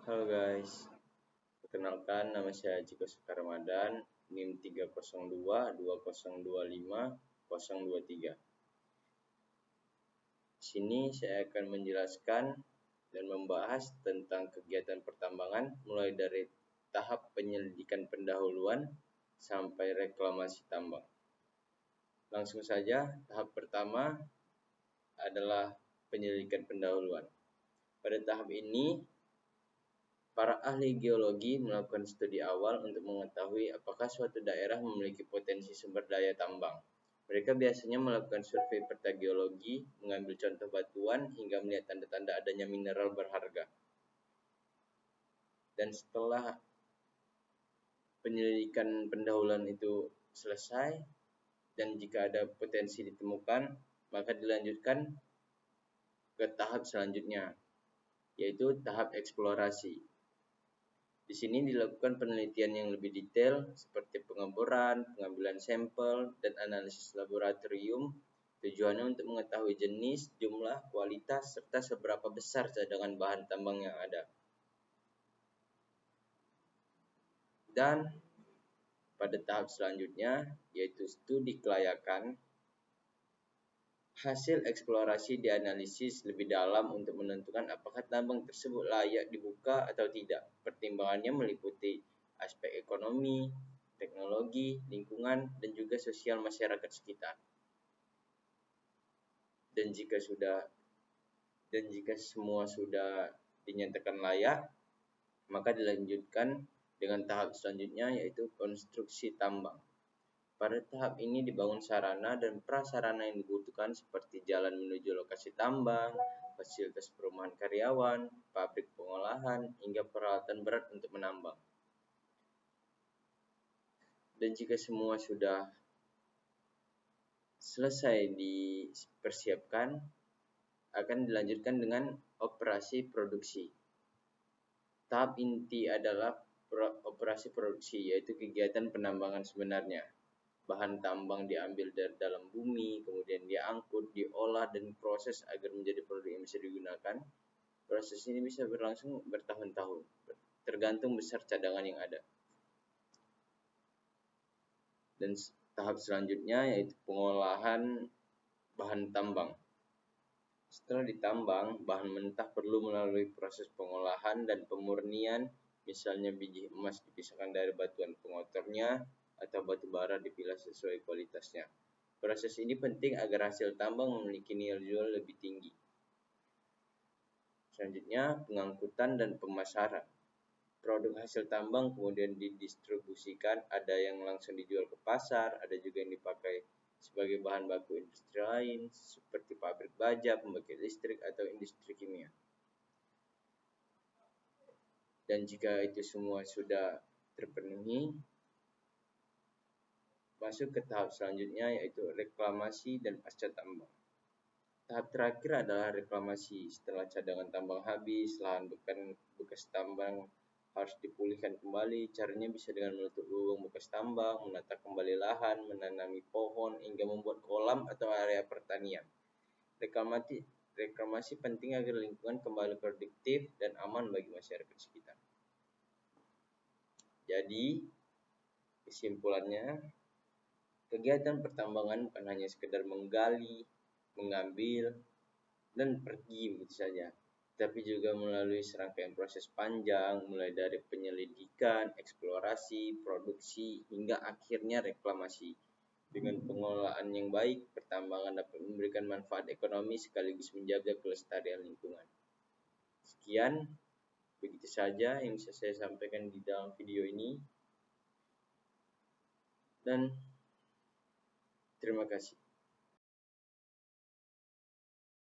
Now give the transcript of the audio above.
Halo guys, perkenalkan nama saya Ciko Sekar Ramadan, NIM 302 2025 023. Di sini saya akan menjelaskan dan membahas tentang kegiatan pertambangan mulai dari tahap penyelidikan pendahuluan sampai reklamasi tambang. Langsung saja, tahap pertama adalah penyelidikan pendahuluan. Pada tahap ini, para ahli geologi melakukan studi awal untuk mengetahui apakah suatu daerah memiliki potensi sumber daya tambang. Mereka biasanya melakukan survei peta geologi, mengambil contoh batuan, hingga melihat tanda-tanda adanya mineral berharga. Dan setelah penyelidikan pendahuluan itu selesai, dan jika ada potensi ditemukan, maka dilanjutkan ke tahap selanjutnya, yaitu tahap eksplorasi. Di sini dilakukan penelitian yang lebih detail seperti pengeboran, pengambilan sampel, dan analisis laboratorium. Tujuannya untuk mengetahui jenis, jumlah, kualitas, serta seberapa besar cadangan bahan tambang yang ada. Dan pada tahap selanjutnya, yaitu studi kelayakan, hasil eksplorasi dianalisis lebih dalam untuk menentukan apakah tambang tersebut layak dibuka atau tidak. Pertimbangannya meliputi aspek ekonomi, teknologi, lingkungan, dan juga sosial masyarakat sekitar. Dan jika semua sudah dinyatakan layak, maka dilanjutkan dengan tahap selanjutnya, yaitu konstruksi tambang. Pada tahap ini dibangun sarana dan prasarana yang dibutuhkan seperti jalan menuju lokasi tambang, fasilitas perumahan karyawan, pabrik pengolahan, hingga peralatan berat untuk menambang. Dan jika semua sudah selesai dipersiapkan, akan dilanjutkan dengan operasi produksi. Tahap inti adalah operasi produksi, yaitu kegiatan penambangan sebenarnya. Bahan tambang diambil dari dalam bumi, kemudian diangkut, diolah, dan proses agar menjadi produk yang bisa digunakan. Proses ini bisa berlangsung bertahun-tahun, tergantung besar cadangan yang ada. Dan tahap selanjutnya yaitu pengolahan bahan tambang. Setelah ditambang, bahan mentah perlu melalui proses pengolahan dan pemurnian, misalnya biji emas dipisahkan dari batuan pengotornya, atau batu bara dipilah sesuai kualitasnya. Proses ini penting agar hasil tambang memiliki nilai jual lebih tinggi. Selanjutnya, pengangkutan dan pemasaran. Produk hasil tambang kemudian didistribusikan, ada yang langsung dijual ke pasar, ada juga yang dipakai sebagai bahan baku industri lain, seperti pabrik baja, pembangkit listrik, atau industri kimia. Dan jika itu semua sudah terpenuhi, masuk ke tahap selanjutnya, yaitu reklamasi dan pasca tambang. Tahap terakhir adalah reklamasi. Setelah cadangan tambang habis, lahan bekas tambang harus dipulihkan kembali. Caranya bisa dengan menutup lubang bekas tambang, menata kembali lahan, menanami pohon, hingga membuat kolam atau area pertanian. Reklamasi penting agar lingkungan kembali produktif dan aman bagi masyarakat sekitar. Jadi, kesimpulannya, kegiatan pertambangan bukan hanya sekedar menggali, mengambil, dan pergi begitu saja, tapi juga melalui serangkaian proses panjang, mulai dari penyelidikan, eksplorasi, produksi, hingga akhirnya reklamasi. Dengan pengelolaan yang baik, pertambangan dapat memberikan manfaat ekonomi sekaligus menjaga kelestarian lingkungan. Sekian, begitu saja yang bisa saya sampaikan di dalam video ini. Dan terima kasih.